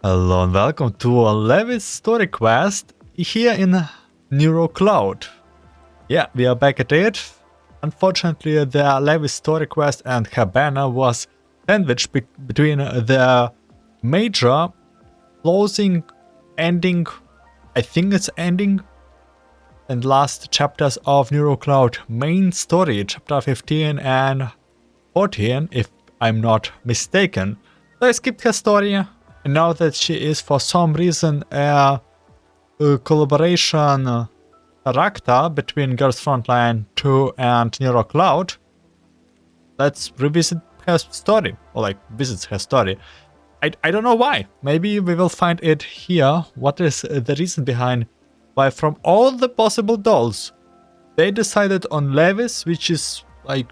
Hello and welcome to a Levis story quest here in NeuroCloud. Yeah, we are back at it. Unfortunately, the Levis story quest and Habana was sandwiched between the major closing, ending, I think it's ending, and last chapters of NeuroCloud main story, chapter 15 and 14, if I'm not mistaken. So I skipped her story. And now that she is for some reason a collaboration character between Girls Frontline 2 and NeuroCloud, let's revisit her story, or like visit her story. I don't know why. Maybe we will find it here. What is the reason behind why from all the possible dolls they decided on Levis, which is like,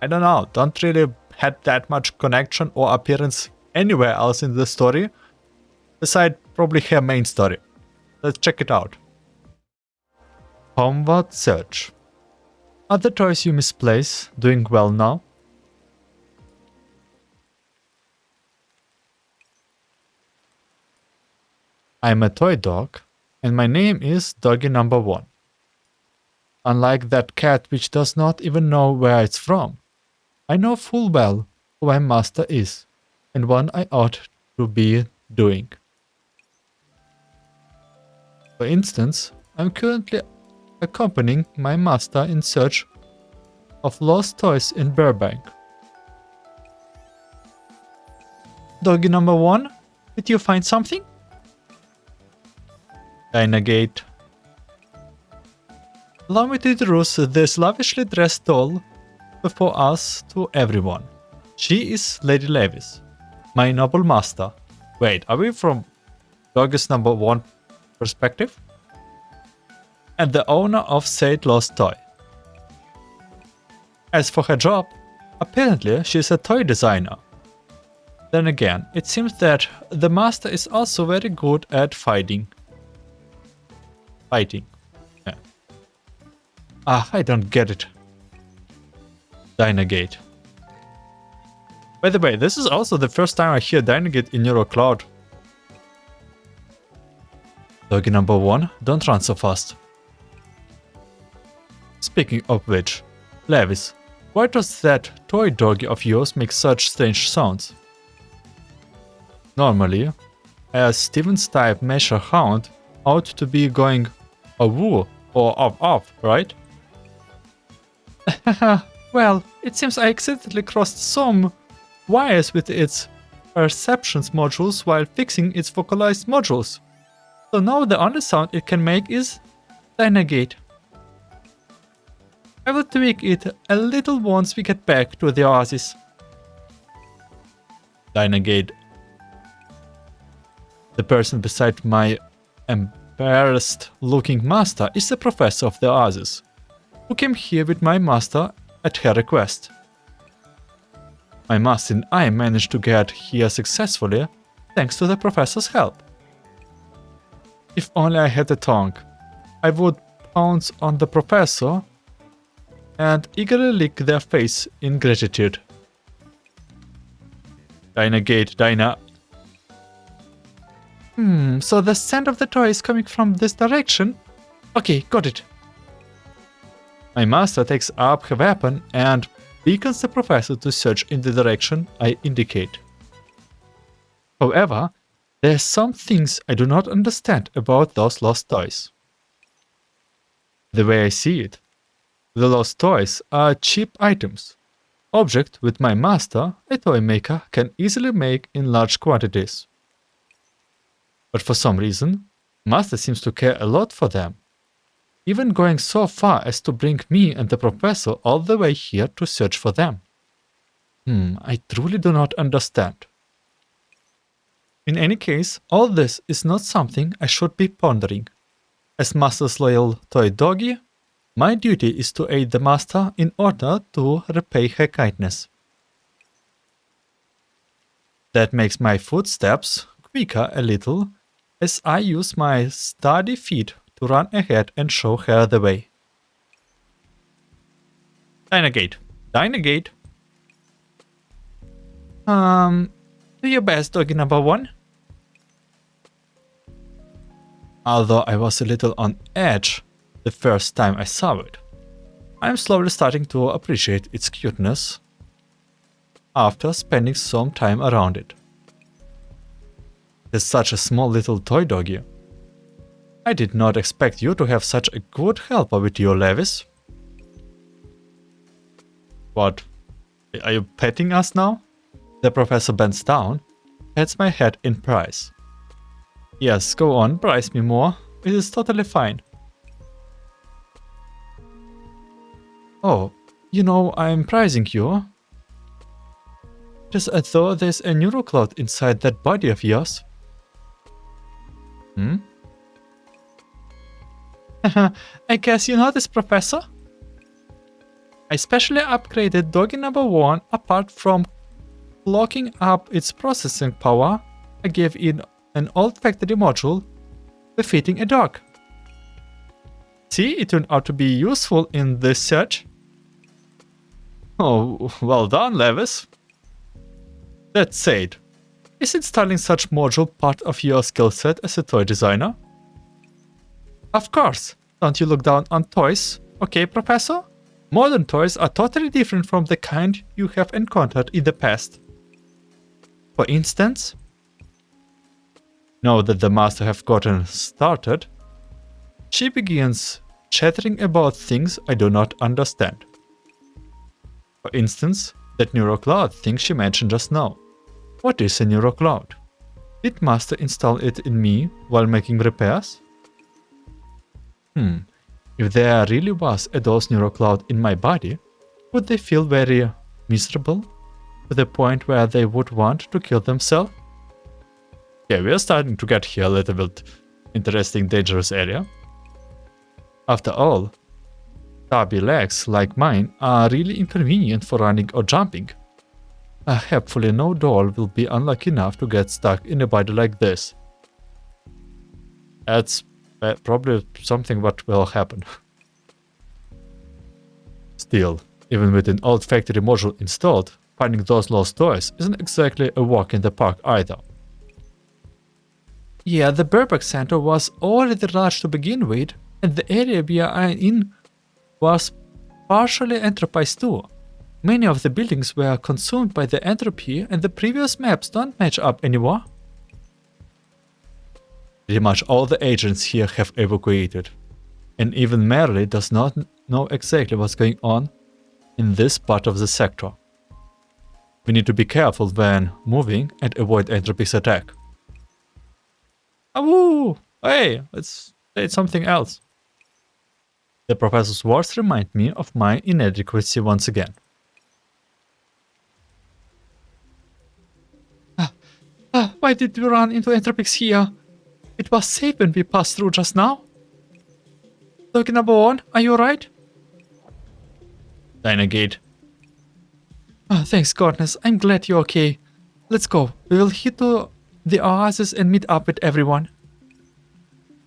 I don't know, don't really had that much connection or appearance anywhere else in the story, beside probably her main story. Let's check it out. Homeward Search. Are the toys you misplace doing well now? I'm a toy dog, and my name is Doggy Number 1. Unlike that cat which does not even know where it's from, I know full well who my master is, and what I ought to be doing. For instance, I'm currently accompanying my master in search of lost toys in Burbank. Doggy Number 1, did you find something? Dynagate. Allow me to introduce this lavishly dressed doll before us to everyone. She is Lady Levis, my noble master. Wait, are we from Doggy's Number 1 perspective? And the owner of said lost toy. As for her job, apparently she is a toy designer. Then again, it seems that the master is also very good at fighting. Yeah. I don't get it. Dynagate. By the way, this is also the first time I hear Dynagate in NeuroCloud. Doggy Number 1, don't run so fast. Speaking of which, Levis, why does that toy doggy of yours make such strange sounds? Normally, a Stevens type measure hound ought to be going a-woo or off, right? Well, it seems I accidentally crossed some wires with its perceptions modules while fixing its vocalized modules. So now the only sound it can make is Dynagate. I will tweak it a little once we get back to the oasis. Dynagate. The person beside my embarrassed looking master is the professor of the oasis, who came here with my master at her request. My master and I managed to get here successfully thanks to the professor's help. If only I had a tongue, I would pounce on the professor and eagerly lick their face in gratitude. Dynagate, so the scent of the toy is coming from this direction? Okay, got it. My master takes up her weapon and beacons the professor to search in the direction I indicate. However, there are some things I do not understand about those lost toys. The way I see it, the lost toys are cheap items, objects with my master, a toy maker, can easily make in large quantities. But for some reason, master seems to care a lot for them, even going so far as to bring me and the professor all the way here to search for them. I truly do not understand. In any case, all this is not something I should be pondering. As master's loyal toy doggy, my duty is to aid the master in order to repay her kindness. That makes my footsteps quicker a little, as I use my sturdy feet to run ahead and show her the way. Dynagate. Do your best, Doggy Number 1. Although I was a little on edge the first time I saw it, I'm slowly starting to appreciate its cuteness after spending some time around it. It's such a small little toy doggy. I did not expect you to have such a good helper with your Levis. What? Are you petting us now? The professor bends down, pats my head in praise. Yes, go on, praise me more. It is totally fine. Oh, you know, I'm praising you. Just as though there's a neurocloud inside that body of yours. Hmm? I guess you know this, Professor. I specially upgraded doggy number 1. Apart from locking up its processing power, I gave it an old factory module befitting a dog. See, it turned out to be useful in this search. Oh, well done, Levis. That said, is installing such module part of your skill set as a toy designer? Of course. Don't you look down on toys, okay, Professor? Modern toys are totally different from the kind you have encountered in the past. For instance, now that the master have gotten started, she begins chattering about things I do not understand. For instance, that neurocloud thing she mentioned just now. What is a neurocloud? Did master install it in me while making repairs? If there really was a dose neurocloud in my body, would they feel very miserable to the point where they would want to kill themselves? Yeah, we are starting to get here a little bit interesting, dangerous area. After all, stubby legs like mine are really inconvenient for running or jumping. Hopefully no doll will be unlucky enough to get stuck in a body like this. That's probably something what will happen. Still, even with an old factory module installed, finding those lost toys isn't exactly a walk in the park either. Yeah, the Burbank Center was already large to begin with, and the area we are in was partially entropized too. Many of the buildings were consumed by the entropy, and the previous maps don't match up anymore. Pretty much all the agents here have evacuated, and even Merely does not know exactly what's going on in this part of the sector. We need to be careful when moving and avoid entropy's attack. Awoo! Hey, let's say something else. The professor's words remind me of my inadequacy once again. Why did we run into entropics here? It was safe when we passed through just now. Doggy number 1, are you alright? Dynagate. Thanks goodness, I'm glad you're okay. Let's go. We will head to the oasis and meet up with everyone.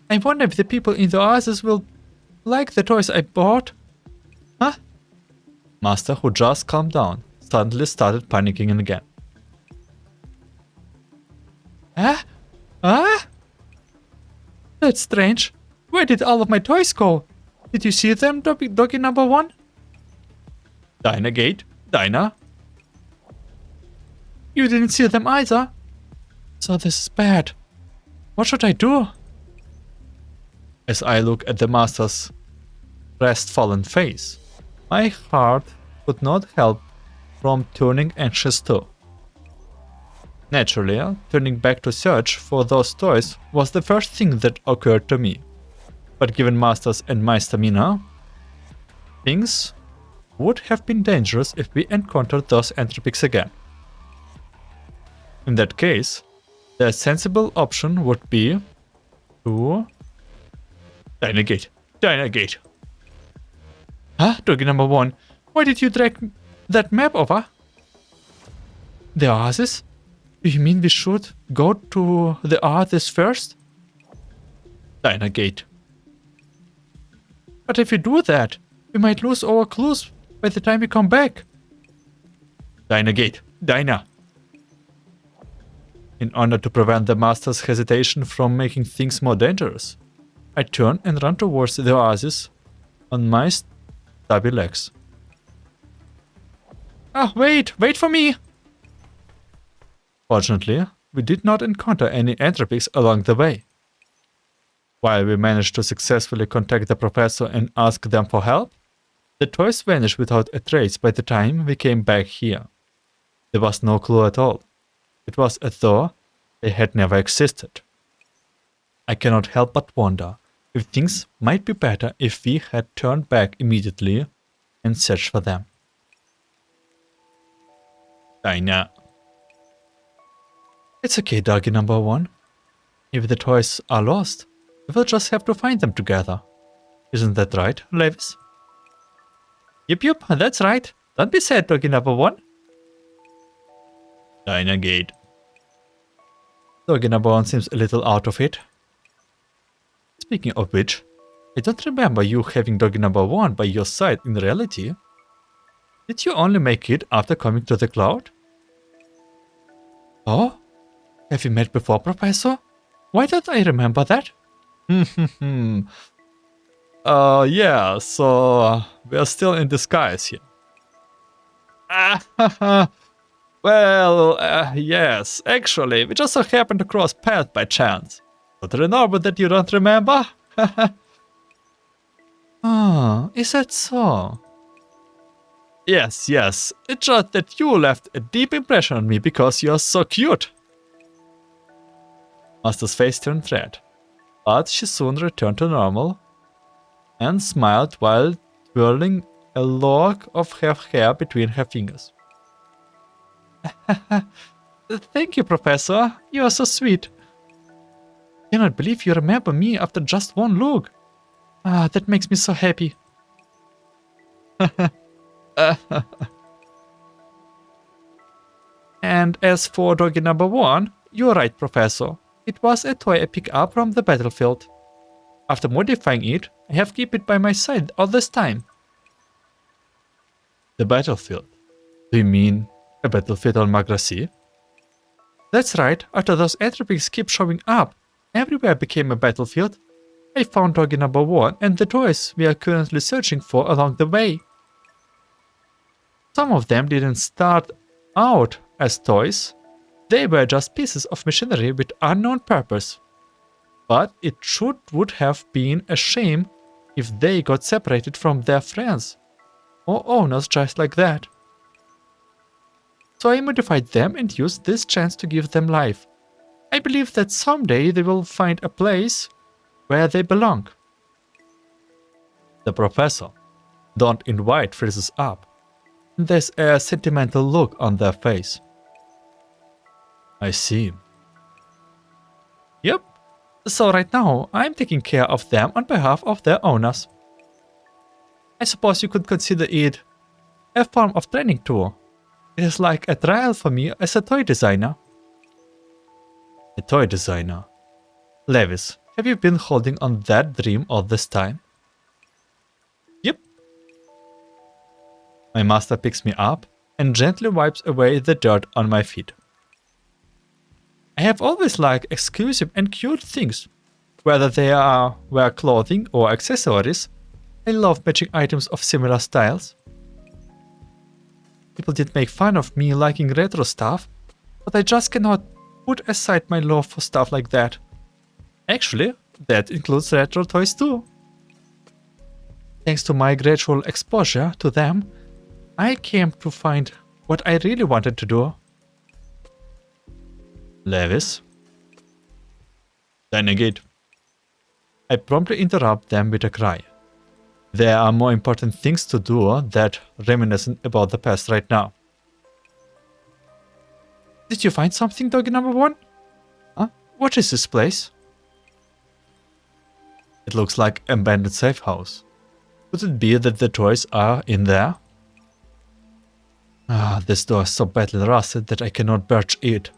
I wonder if the people in the oasis will like the toys I bought. Huh? Master, who just calmed down, suddenly started panicking again. That's strange. Where did all of my toys go? Did you see them, doggy number 1? Dynagate? Dinah? You didn't see them either? So this is bad. What should I do? As I look at the master's crestfallen face, my heart could not help from turning anxious too. Naturally, turning back to search for those toys was the first thing that occurred to me. But given Master's and my stamina, things would have been dangerous if we encountered those entropics again. In that case, the sensible option would be to... Dynagate! Dynagate! Huh? Doggy number 1, why did you drag that map over? The oasis? Do you mean we should go to the oasis first? Dynagate. But if we do that, we might lose our clues by the time we come back. Dynagate. Dinah. In order to prevent the master's hesitation from making things more dangerous, I turn and run towards the oasis on my stubby legs. Ah, wait for me! Fortunately, we did not encounter any entropics along the way. While we managed to successfully contact the professor and ask them for help, the toys vanished without a trace by the time we came back here. There was no clue at all. It was as though they had never existed. I cannot help but wonder if things might be better if we had turned back immediately and searched for them. Dinah. It's okay, doggy number one. If the toys are lost, we'll just have to find them together. Isn't that right, Levis? Yup, that's right. Don't be sad, doggy number one. Dinah Gate. Doggy number one seems a little out of it. Speaking of which, I don't remember you having doggy number one by your side in reality. Did you only make it after coming to the cloud? Oh? Have we met before, Professor? Why don't I remember that? Yeah, so we're still in disguise here. Well, yes, actually, we just so happened to cross paths by chance. Totally normal that you don't remember. Oh, is that so? Yes, it's just that you left a deep impression on me because you're so cute. Master's face turned red, but she soon returned to normal and smiled while twirling a lock of her hair between her fingers. Thank you, Professor. You are so sweet. I cannot believe you remember me after just one look. That makes me so happy. And as for doggy number one, you're right, Professor. It was a toy I picked up from the battlefield. After modifying it, I have kept it by my side all this time. The battlefield? Do you mean a battlefield on Magrassi? That's right, after those entropics kept showing up, everywhere became a battlefield. I found doggy number one and the toys we are currently searching for along the way. Some of them didn't start out as toys. They were just pieces of machinery with unknown purpose. But it would have been a shame if they got separated from their friends or owners just like that. So I modified them and used this chance to give them life. I believe that someday they will find a place where they belong. The professor don't invite freezes up. There's a sentimental look on their face. I see. Yep. So right now, I'm taking care of them on behalf of their owners. I suppose you could consider it a form of training too. It is like a trial for me as a toy designer. A toy designer? Levis, have you been holding on that dream all this time? Yep. My master picks me up and gently wipes away the dirt on my feet. I have always liked exclusive and cute things. Whether they wear clothing or accessories, I love matching items of similar styles. People did make fun of me liking retro stuff, but I just cannot put aside my love for stuff like that. Actually, that includes retro toys too. Thanks to my gradual exposure to them, I came to find what I really wanted to do. Levis? Renegade. I promptly interrupt them with a cry. There are more important things to do than reminiscing about the past right now. Did you find something, doggy number one? Huh? What is this place? It looks like an abandoned safe house. Could it be that the toys are in there? This door is so badly rusted that I cannot budge it.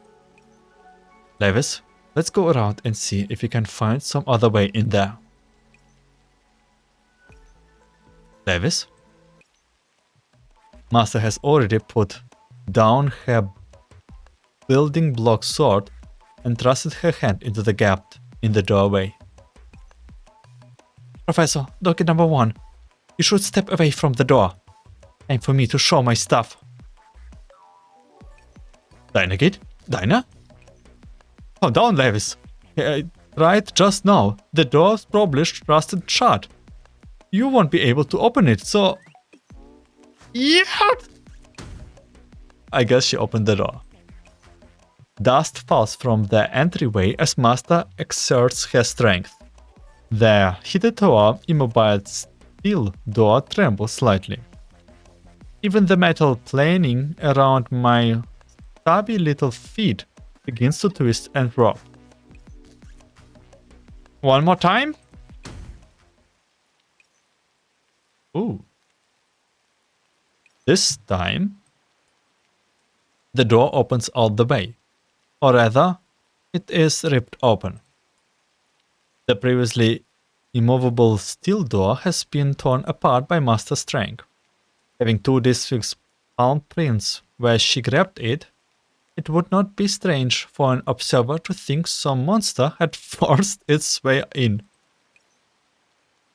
Levis, let's go around and see if we can find some other way in there. Levis? Master has already put down her building block sword and thrusted her hand into the gap in the doorway. Professor, doggy number 1. You should step away from the door. Time for me to show my stuff. Deiner geht? Deiner? Calm down, Levis. Right just now. The door's probably rusted shut. You won't be able to open it, so... Yeah! I guess she opened the door. Dust falls from the entryway as Master exerts her strength. The hitherto immobile steel door trembles slightly. Even the metal planing around my stubby little feet begins to twist and rock. One more time? Ooh. This time, the door opens all the way. Or rather, it is ripped open. The previously immovable steel door has been torn apart by Master strength. Having 2 distinct palm prints where she grabbed it, it would not be strange for an observer to think some monster had forced its way in.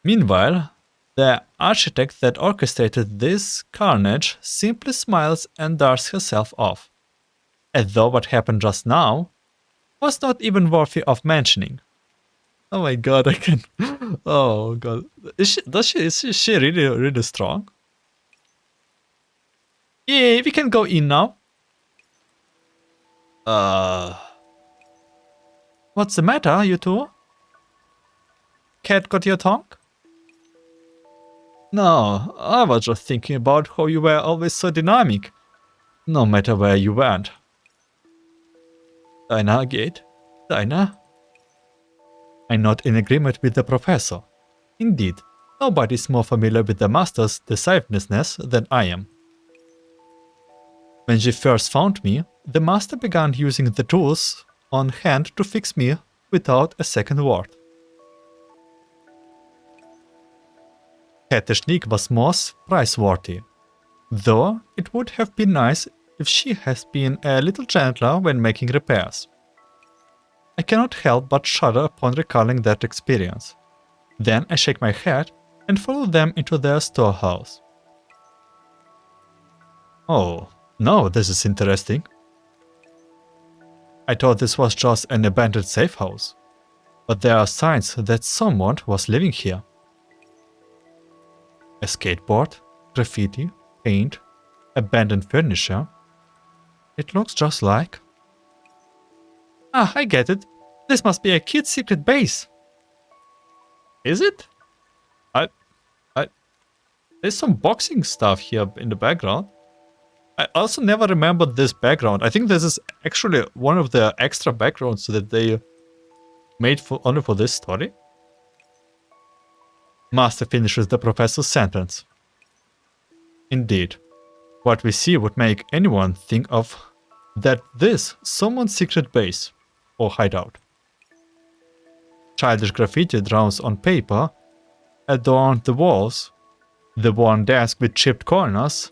Meanwhile, the architect that orchestrated this carnage simply smiles and darts herself off, as though what happened just now was not even worthy of mentioning. Oh my god, I can... Oh god. Is she really strong? Yeah, we can go in now. What's the matter, you two? Cat got your tongue? No, I was just thinking about how you were always so dynamic, no matter where you went. Dinah, Gate? Dinah? I'm not in agreement with the professor. Indeed, nobody is more familiar with the Master's decisiveness than I am. When she first found me, the Master began using the tools on hand to fix me without a second word. Her technique was most praiseworthy, though it would have been nice if she had been a little gentler when making repairs. I cannot help but shudder upon recalling that experience. Then I shake my head and follow them into their storehouse. Oh, no, this is interesting. I thought this was just an abandoned safe house, but there are signs that someone was living here. A skateboard, graffiti, paint, abandoned furniture. It looks just like... Ah, I get it. This must be a kid's secret base. Is it? There's some boxing stuff here in the background. I also never remembered this background. I think this is actually one of the extra backgrounds that they made only for this story. Master finishes the professor's sentence. Indeed, what we see would make anyone think of that this someone's secret base or hideout. Childish graffiti drawings on paper adorn the walls. The worn desk with chipped corners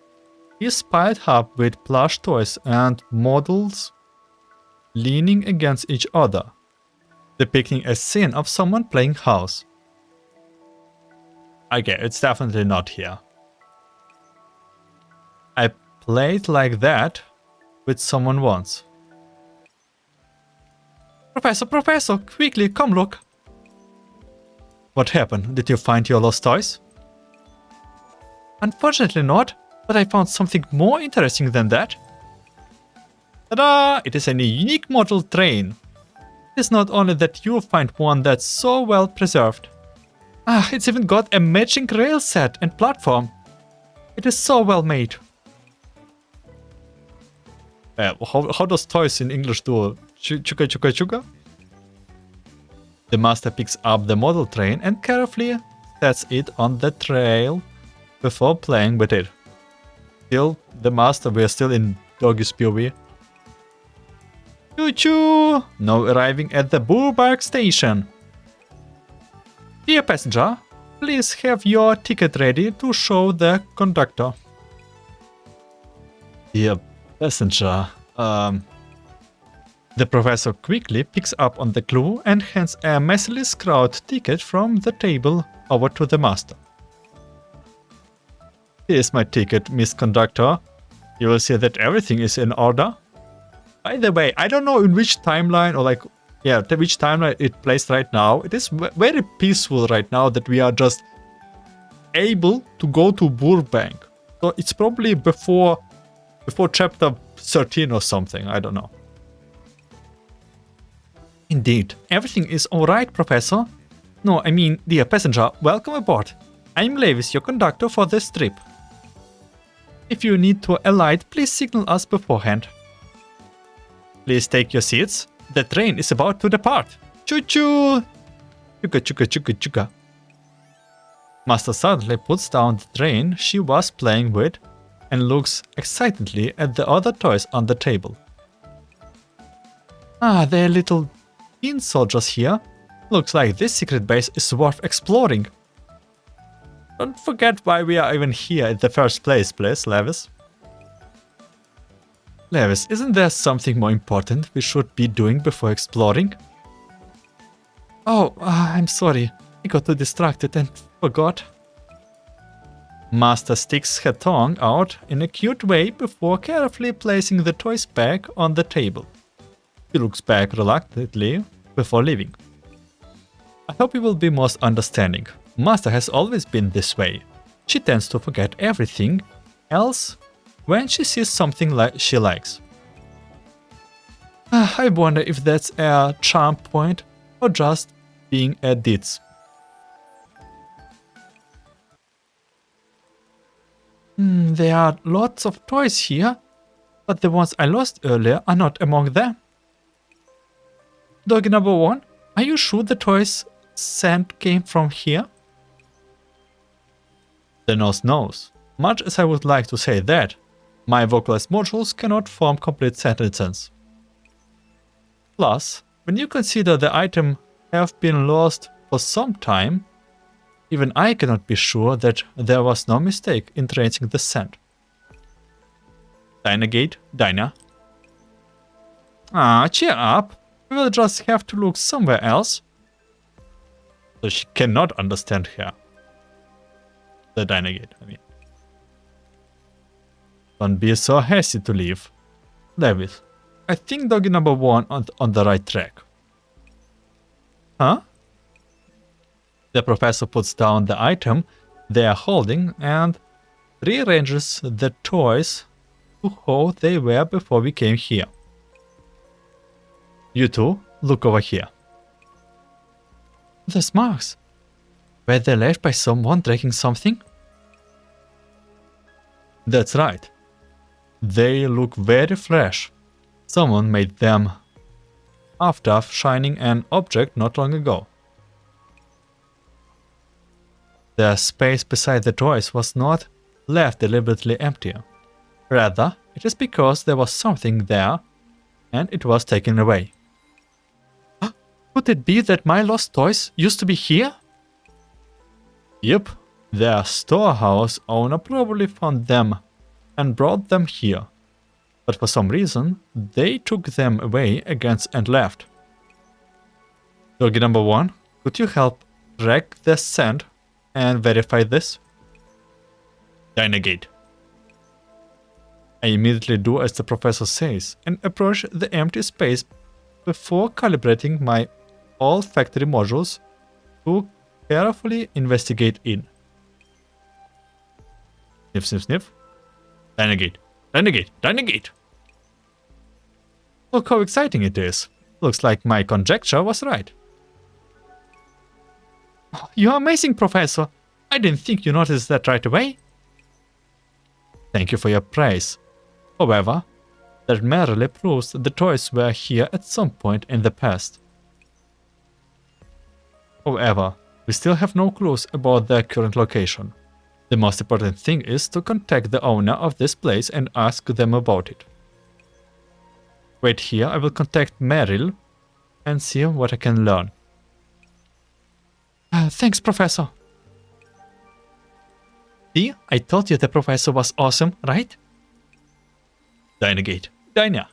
is piled up with plush toys and models leaning against each other, depicting a scene of someone playing house. Okay, it's definitely not here. I played like that with someone once. Professor, quickly, come look. What happened? Did you find your lost toys? Unfortunately not, but I found something more interesting than that. Ta-da! It is a unique model train. It is not only that you find one that's so well preserved. Ah, it's even got a matching rail set and platform. It is so well made. How does toys in English do? Chuka chuka chuka? The Master picks up the model train and carefully sets it on the trail before playing with it. Still, the Master, we are still in Doggy's POV. Choo-choo! Now arriving at the Burbank station. Dear passenger, please have your ticket ready to show the conductor. Dear passenger, The professor quickly picks up on the clue and hands a messily scrawled ticket from the table over to the master. Here's my ticket, Miss Conductor. You will see that everything is in order. By the way, I don't know in which timeline or which timeline it plays right now. It is very peaceful right now that we are just able to go to Burbank. So it's probably before chapter 13 or something, I don't know. Indeed, everything is alright, Professor. No, I mean, dear passenger, welcome aboard. I'm Lewis, your conductor for this trip. If you need to alight, please signal us beforehand. Please take your seats. The train is about to depart. Choo-choo! Chuka chuka chuka chuka. Master suddenly puts down the train she was playing with and looks excitedly at the other toys on the table. Ah, they're little teen soldiers here. Looks like this secret base is worth exploring. Don't forget why we are even here in the first place, please, Lewis. Lewis, isn't there something more important we should be doing before exploring? Oh, I'm sorry. I got too distracted and forgot. Master sticks her tongue out in a cute way before carefully placing the toys back on the table. She looks back reluctantly before leaving. I hope you will be most understanding. Master has always been this way. She tends to forget everything else when she sees something she likes. I wonder if that's a charm point or just being a ditz. There are lots of toys here, but the ones I lost earlier are not among them. Doggy number 1, are you sure the toys sent came from here? The nose knows. Much as I would like to say that, my vocalized modules cannot form complete sentences. Plus, when you consider the item have been lost for some time, even I cannot be sure that there was no mistake in tracing the scent. Dynagate, Dinah. Cheer up. We will just have to look somewhere else. So she cannot understand her. The Dynagate, I mean. Don't be so hasty to leave. Lewis, I think doggy number 1 on the right track. Huh? The professor puts down the item they are holding and rearranges the toys to how they were before we came here. You two, look over here. Those marks. Were they left by someone dragging something? That's right. They look very fresh. Someone made them after shining an object not long ago. The space beside the toys was not left deliberately empty. Rather, it is because there was something there and it was taken away. Could it be that my lost toys used to be here? Yep, their storehouse owner probably found them and brought them here. But for some reason, they took them away again and left. Doggy number 1, could you help track the scent and verify this? Dynagate. I immediately do as the professor says and approach the empty space before calibrating my olfactory modules to carefully investigate in. Sniff, sniff, sniff. Dynagate. Dynagate. Dynagate. Look how exciting it is. Looks like my conjecture was right. You're amazing, Professor. I didn't think you noticed that right away. Thank you for your praise. However, that merely proves that the toys were here at some point in the past. However, we still have no clues about their current location. The most important thing is to contact the owner of this place and ask them about it. Wait here, I will contact Meryl and see what I can learn. Thanks, Professor. See, I told you the Professor was awesome, right? Dynagate. Dinah.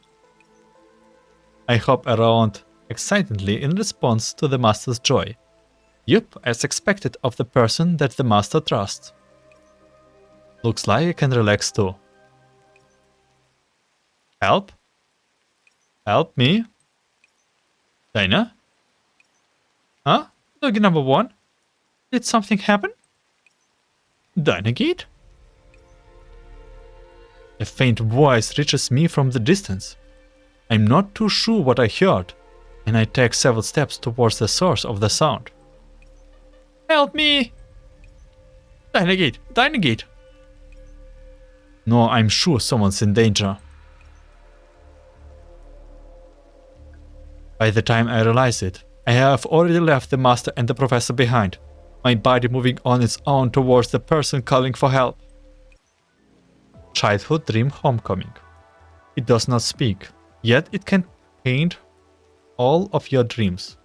I hop around excitedly in response to the master's joy. Yup, as expected of the person that the master trusts. Looks like I can relax too. Help? Help me? Dinah? Huh? Doggy number 1? Did something happen? Dynagate? A faint voice reaches me from the distance. I'm not too sure what I heard, and I take several steps towards the source of the sound. Help me! Dynagate! Dynagate! No, I'm sure someone's in danger. By the time I realize it, I have already left the master and the professor behind, my body moving on its own towards the person calling for help. Childhood dream homecoming. It does not speak, yet it can paint all of your dreams.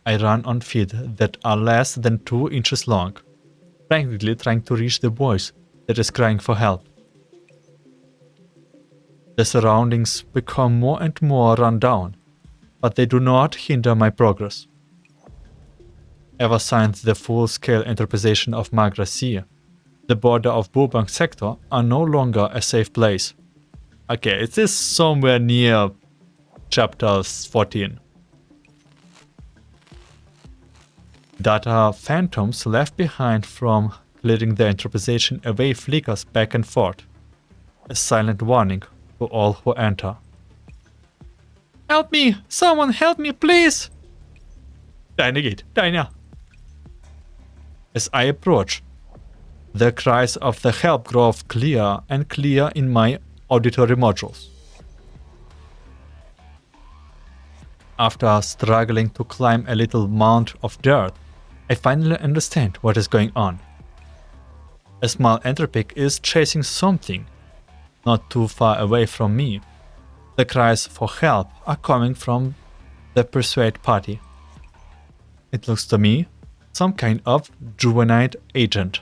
I run on feet that are less than 2 inches long, frantically trying to reach the voice that is crying for help. The surroundings become more and more run down, but they do not hinder my progress. Ever since the full-scale interpretation of Magra Sea, the border of Burbank sector are no longer a safe place. Okay, it is somewhere near chapter 14. Data phantoms left behind from clearing the interpretation away flickers back and forth, a silent warning to all who enter. Help me! Someone help me, please! Dynagate! Dinah! As I approach, the cries of the help grow clearer and clearer in my auditory modules. After struggling to climb a little mound of dirt, I finally understand what is going on. A small entropic is chasing something, not too far away from me. The cries for help are coming from the Persuade party. It looks to me some kind of juvenile agent.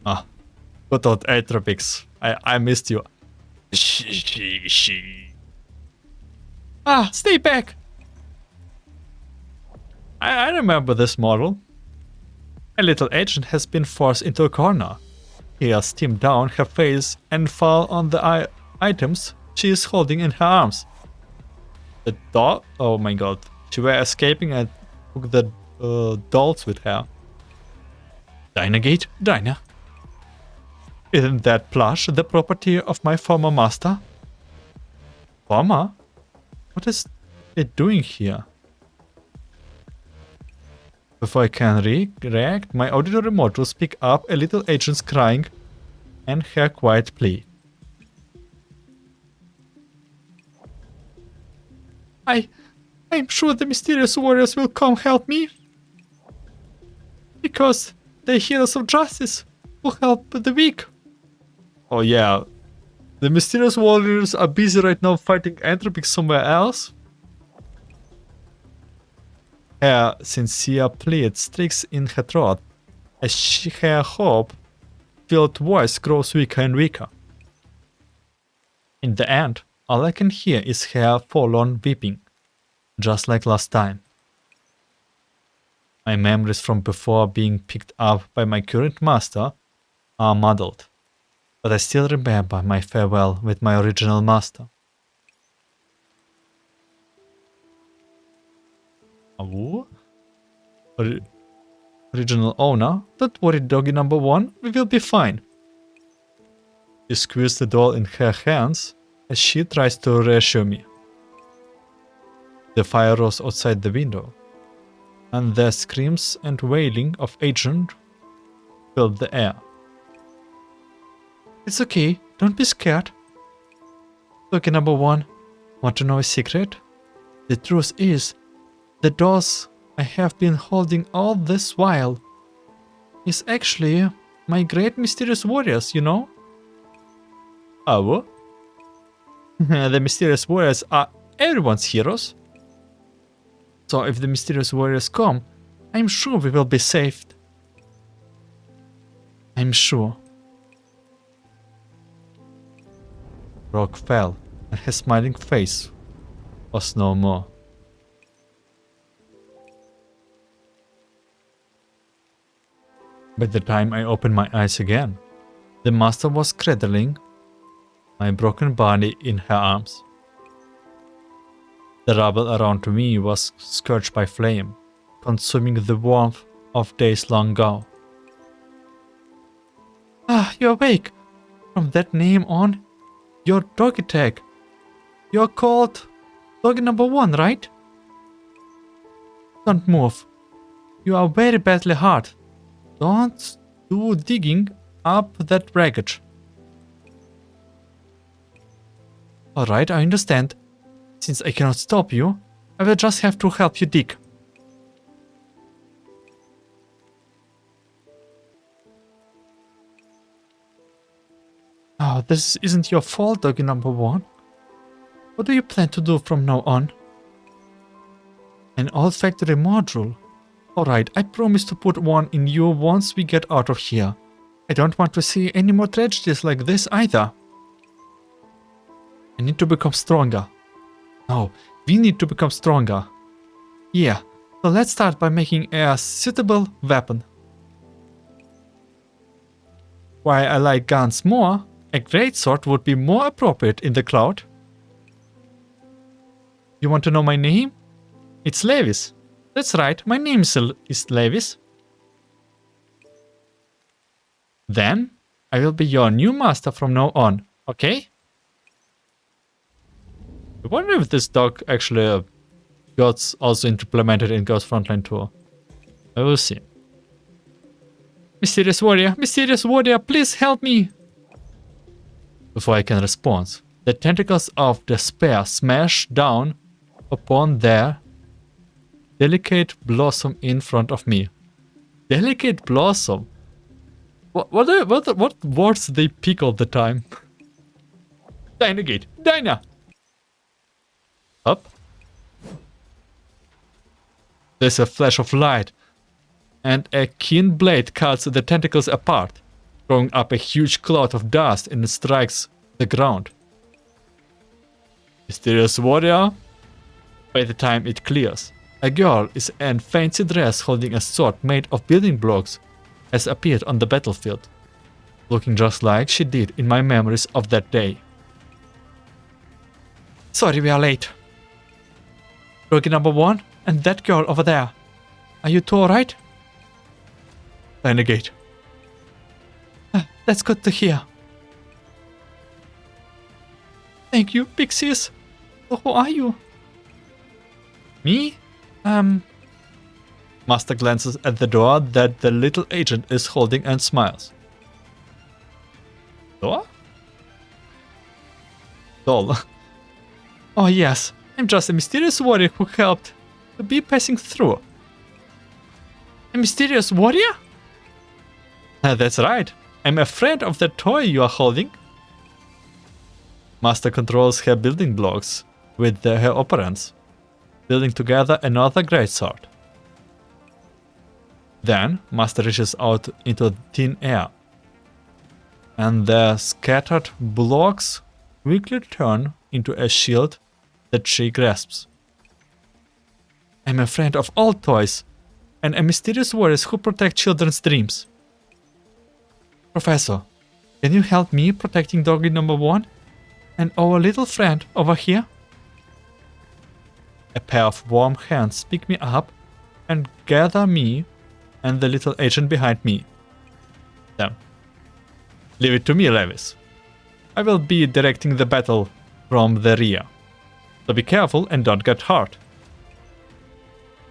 Ah, good old entropics. I missed you. Ah, stay back! I remember this model. A little agent has been forced into a corner. He has steamed down her face and fall on the items she is holding in her arms. The doll? Oh my god. She were escaping and took the dolls with her. Dynagate? Dinah? Isn't that plush the property of my former master? Former? What is it doing here? Before I can react, my auditory modules pick up a little agent's crying and her quiet plea. I'm sure the mysterious warriors will come help me. Because they're heroes of justice who help the weak. Oh yeah, the mysterious warriors are busy right now fighting entropic somewhere else. Her sincere plead sticks in her throat as her hope-filled voice grows weaker and weaker. In the end, all I can hear is her forlorn weeping, just like last time. My memories from before being picked up by my current master are muddled, but I still remember my farewell with my original master. Original owner, don't worry doggy number 1, we will be fine. She squeezed the doll in her hands as she tries to reassure me. The fire rose outside the window, and the screams and wailing of Agent filled the air. It's okay, don't be scared. Doggy number 1, want to know a secret? The truth is, the dolls I have been holding all this while is actually my great mysterious warriors, you know? Oh? The mysterious warriors are everyone's heroes. So if the mysterious warriors come, I'm sure we will be saved. I'm sure. Rock fell, and his smiling face was no more. By the time I opened my eyes again, the master was cradling my broken body in her arms. The rubble around me was scorched by flame, consuming the warmth of days long ago. Ah, you're awake! From that name on, you're doggy tag. You're called doggy number 1, right? Don't move. You are very badly hurt. Don't do digging up that wreckage. Alright, I understand. Since I cannot stop you, I will just have to help you dig. Oh, this isn't your fault, doggy number 1. What do you plan to do from now on? An old factory module. Alright, I promise to put one in you once we get out of here. I don't want to see any more tragedies like this either. I need to become stronger. No, we need to become stronger. Yeah, so let's start by making a suitable weapon. While I like guns more, a greatsword would be more appropriate in the cloud. You want to know my name? It's Lewis. That's right, my name is Lewis. Then, I will be your new master from now on, okay? I wonder if this dog actually got also implemented in Girls Frontline 2. I will see. Mysterious warrior, please help me! Before I can respond, the tentacles of despair smash down upon their delicate blossom in front of me. Delicate blossom? What words they pick all the time? Dynagate! Dyna! Up. There's a flash of light, and a keen blade cuts the tentacles apart, throwing up a huge cloud of dust and strikes the ground. Mysterious warrior. By the time it clears, a girl is in fancy dress holding a sword made of building blocks has appeared on the battlefield, looking just like she did in my memories of that day. Sorry we are late. Rookie number 1 and that girl over there. Are you two alright? Renegade. That's good to hear. Thank you, big sis. Who are you? Me? Master glances at the door that the little agent is holding and smiles. Door? Doll. Oh yes, I'm just a mysterious warrior who helped to be passing through. A mysterious warrior? That's right. I'm a friend of the toy you are holding. Master controls her building blocks with her operants, building together another greatsword. Then, Master reaches out into thin air, and the scattered blocks quickly turn into a shield that she grasps. I'm a friend of all toys, and a mysterious warrior who protect children's dreams. Professor, can you help me protecting doggy number 1 and our little friend over here? A pair of warm hands pick me up and gather me and the little agent behind me. Then, leave it to me, Lewis. I will be directing the battle from the rear, so be careful and don't get hurt.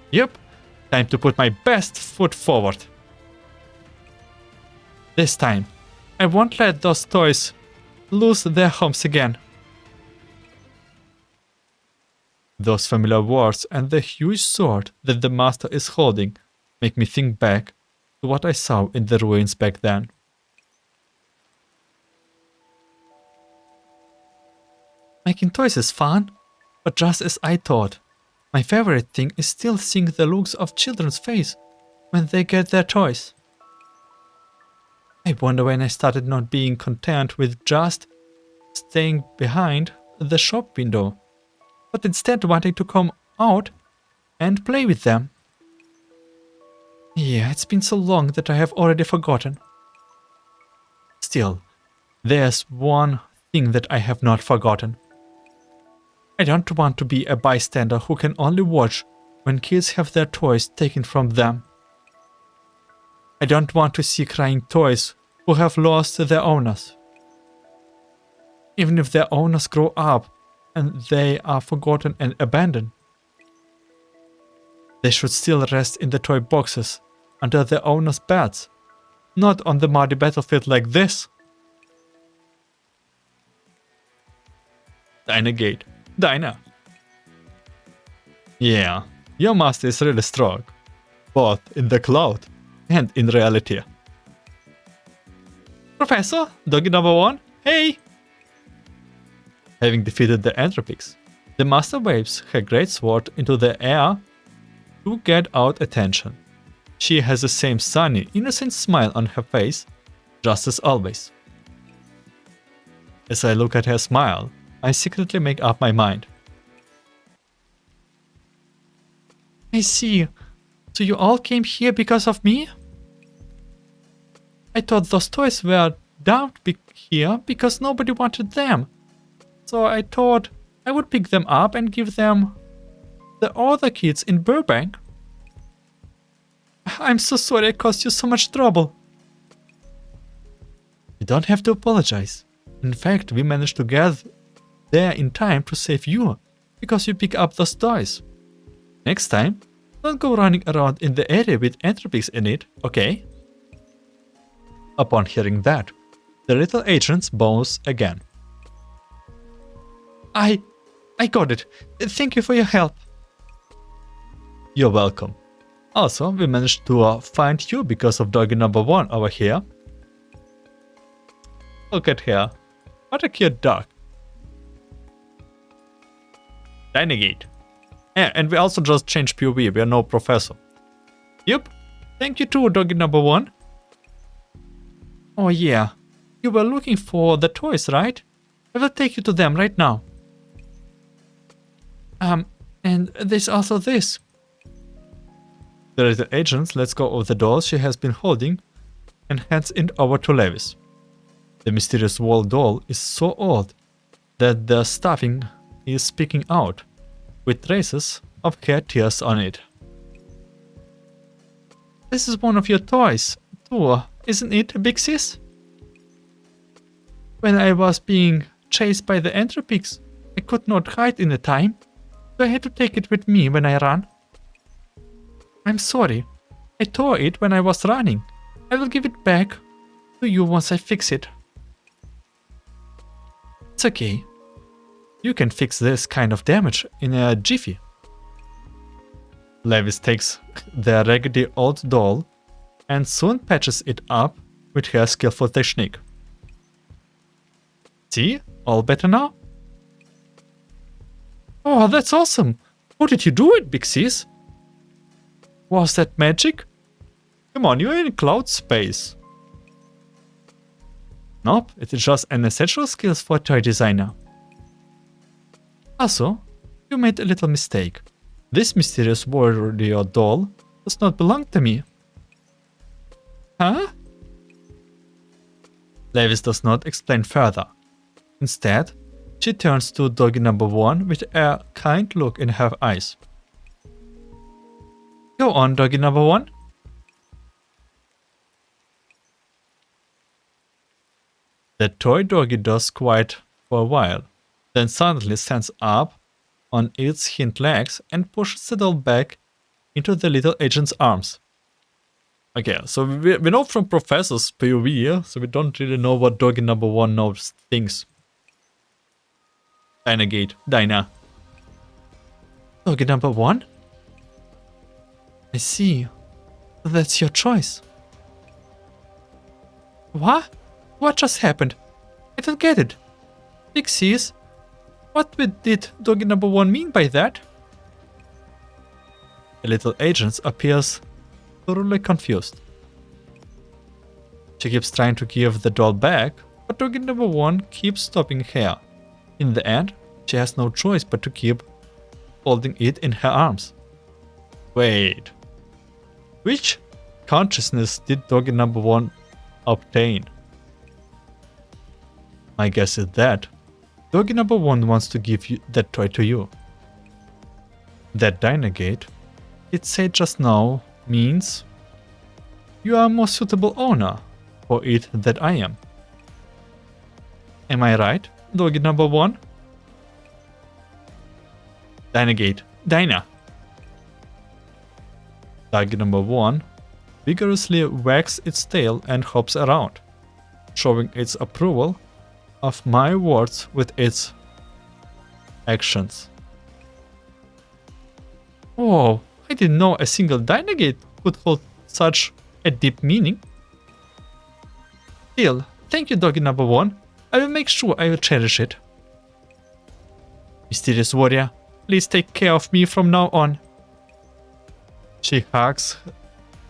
Yep, time to put my best foot forward. This time, I won't let those toys lose their homes again. Those familiar words and the huge sword that the master is holding make me think back to what I saw in the ruins back then. Making toys is fun, but just as I thought, my favorite thing is still seeing the looks of children's face when they get their toys. I wonder when I started not being content with just staying behind the shop window, but instead wanting to come out and play with them. Yeah, it's been so long that I have already forgotten. Still, there's one thing that I have not forgotten. I don't want to be a bystander who can only watch when kids have their toys taken from them. I don't want to see crying toys who have lost their owners. Even if their owners grow up and they are forgotten and abandoned, they should still rest in the toy boxes under their owners' beds, not on the muddy battlefield like this. Dinah Gate. Dinah. Yeah, your master is really strong, both in the cloud and in reality. Professor, doggy number 1, hey! Having defeated the Entropics, the master waves her great sword into the air to get out attention. She has the same sunny, innocent smile on her face, just as always. As I look at her smile, I secretly make up my mind. I see. So you all came here because of me? I thought those toys were dumped here because nobody wanted them. So I thought I would pick them up and give them the other kids in Burbank. I'm so sorry I caused you so much trouble. You don't have to apologize. In fact, we managed to get there in time to save you because you pick up those toys. Next time, don't go running around in the area with entropics in it, okay? Upon hearing that, the little agents bows again. I got it. Thank you for your help. You're welcome. Also, we managed to find you because of doggy number 1 over here. Look at her. What a cute dog. Dynagate. Yeah, and we also just changed POV. We are no professor. Yep. Thank you too, doggy number 1. Oh yeah. You were looking for the toys, right? I will take you to them right now. And there's also this. The little agent lets go of the doll she has been holding and hands it over to Levis. The mysterious wall doll is so old that the stuffing is speaking out, with traces of cat tears on it. This is one of your toys, too, isn't it, Big Sis? When I was being chased by the entropics, I could not hide in the time, so I had to take it with me when I ran. I'm sorry, I tore it when I was running. I will give it back to you once I fix it. It's okay. You can fix this kind of damage in a jiffy. Levis takes the raggedy old doll and soon patches it up with her skillful technique. See? All better now? Oh, that's awesome! How did you do it, Big Sis? Was that magic? Come on, you're in cloud space. Nope, it is just an essential skill for a toy designer. Also, you made a little mistake. This mysterious warrior doll does not belong to me. Huh? Levis does not explain further. Instead, she turns to doggy number 1 with a kind look in her eyes. Go on, doggy number 1. The toy doggy does quiet for a while, then suddenly stands up on its hind legs and pushes the doll back into the little agent's arms. Okay, so we know from Professor's POV, so we don't really know what doggy number 1 knows things. Dynagate, Dinah. Doggy number 1? I see. That's your choice. What? What just happened? I don't get it. Big Sis, what did doggy number 1 mean by that? The little agent appears thoroughly confused. She keeps trying to give the doll back, but doggy number 1 keeps stopping her. In the end, she has no choice but to keep holding it in her arms. Wait. Which consciousness did doggy number 1 obtain? My guess is that doggy number 1 wants to give that toy to you. That Dynagate, it said just now, means you are a more suitable owner for it than I am. Am I right, doggy number 1? Dynagate, Dinah. Doggy number 1 vigorously wags its tail and hops around, showing its approval of my words with its actions. Oh, I didn't know a single Dynagate could hold such a deep meaning. Still, thank you, doggy number 1. I will make sure I will cherish it. Mysterious warrior, please take care of me from now on. She hugs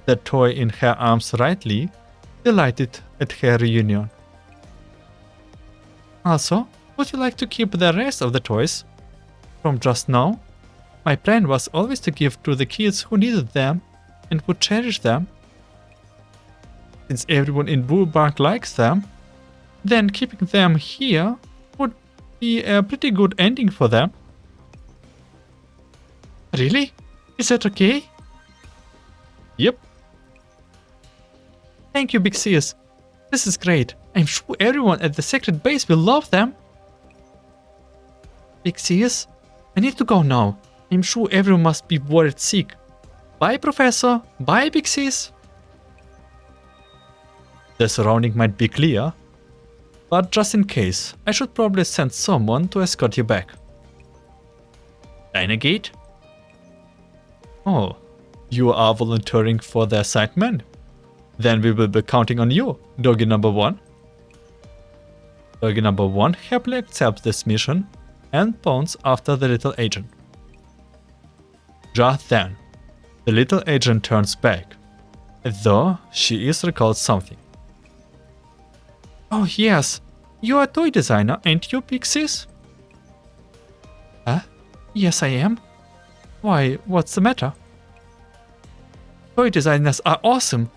the toy in her arms rightly, delighted at her reunion. Also, would you like to keep the rest of the toys from just now? My plan was always to give to the kids who needed them and would cherish them. Since everyone in Burbank likes them, then keeping them here would be a pretty good ending for them. Really? Is that okay? Yep. Thank you, Big Sis. This is great. I'm sure everyone at the secret base will love them. Big Sis, I need to go now. I'm sure everyone must be worried sick. Bye, Professor. Bye, Big Sis. The surrounding might be clear, but just in case, I should probably send someone to escort you back. Dynagate? Oh, you are volunteering for the assignment? Then we will be counting on you, doggy number 1. Doggy number 1 happily accepts this mission and pounds after the little agent. Just then, the little agent turns back, as though she is recalled something. Oh yes, you are a toy designer, ain't you, Big Sis? Huh? Yes, I am. Why, what's the matter? Toy designers are awesome.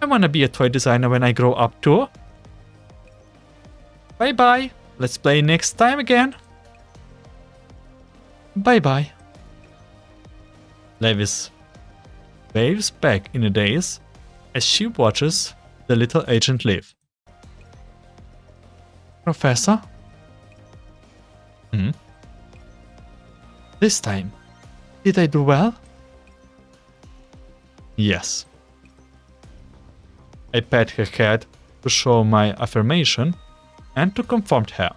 I wanna be a toy designer when I grow up too. Bye bye. Let's play next time again. Bye bye. Levis waves back in a daze as she watches the little agent leave. Professor? This time, did I do well? Yes. I pat her head to show my affirmation and to comfort her.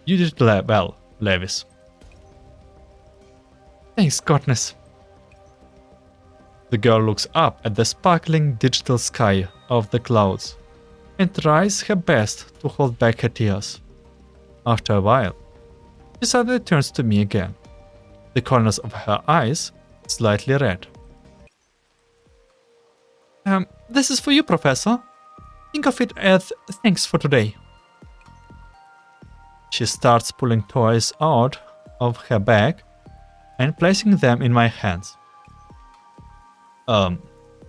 You did well, Levis. Thanks, Godness. The girl looks up at the sparkling digital sky of the clouds and tries her best to hold back her tears. After a while, she suddenly turns to me again, the corners of her eyes slightly red. This is for you, Professor. Think of it as thanks for today. She starts pulling toys out of her bag and placing them in my hands.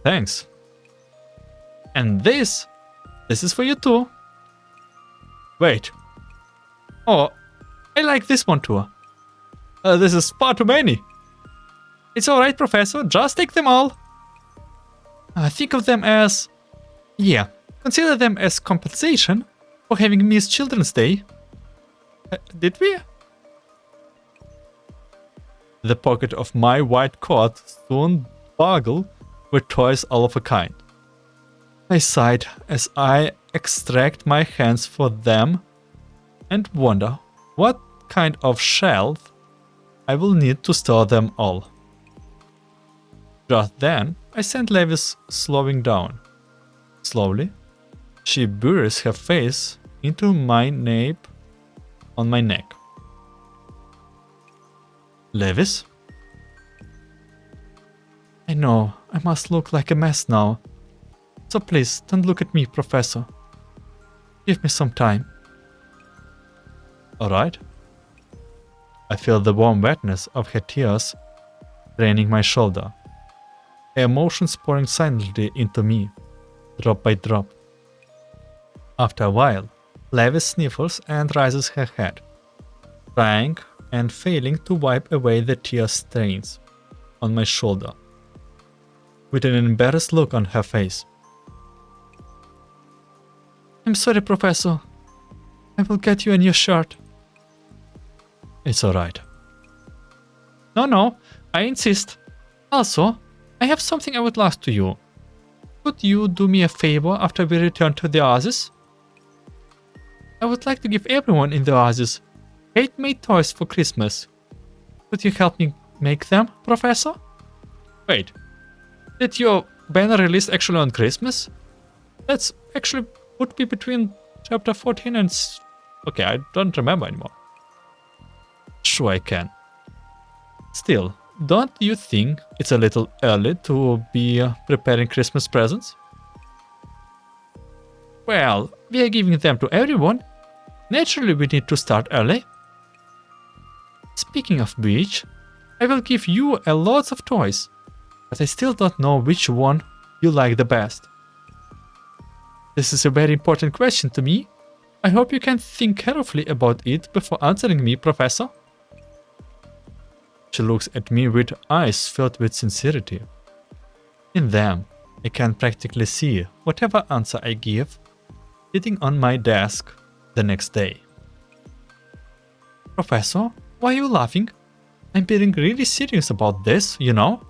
Thanks. And this is for you too. Wait. Oh, I like this one too. This is far too many. It's alright, Professor, just take them all. Think of them as... yeah, consider them as compensation for having missed Children's Day. Did we? The pocket of my white coat soon boggled with toys all of a kind. I sighed as I extract my hands for them and wonder what kind of shelf I will need to store them all. Just then, I sent Levis slowing down. Slowly, she buries her face into my nape on my neck. Levis? I know, I must look like a mess now. So please, don't look at me, Professor. Give me some time. Alright. I feel the warm wetness of her tears draining my shoulder. Her emotions pouring silently into me, drop by drop. After a while, Levis sniffles and raises her head, trying and failing to wipe away the tear stains on my shoulder, with an embarrassed look on her face. I'm sorry, Professor. I will get you a new shirt. It's alright. No, I insist. Also, I have something I would ask to you. Could you do me a favor after we return to the oasis? I would like to give everyone in the oasis handmade toys for Christmas. Could you help me make them, Professor? Wait, did your banner release actually on Christmas? That's actually would be between chapter 14 and... Okay, I don't remember anymore. Sure I can. Still, don't you think it's a little early to be preparing Christmas presents? Well, we are giving them to everyone. Naturally, we need to start early. Speaking of which, I will give you a lot of toys, but I still don't know which one you like the best. This is a very important question to me. I hope you can think carefully about it before answering me, Professor. She looks at me with eyes filled with sincerity. In them, I can practically see whatever answer I give sitting on my desk the next day. Professor, why are you laughing? I'm being really serious about this, you know?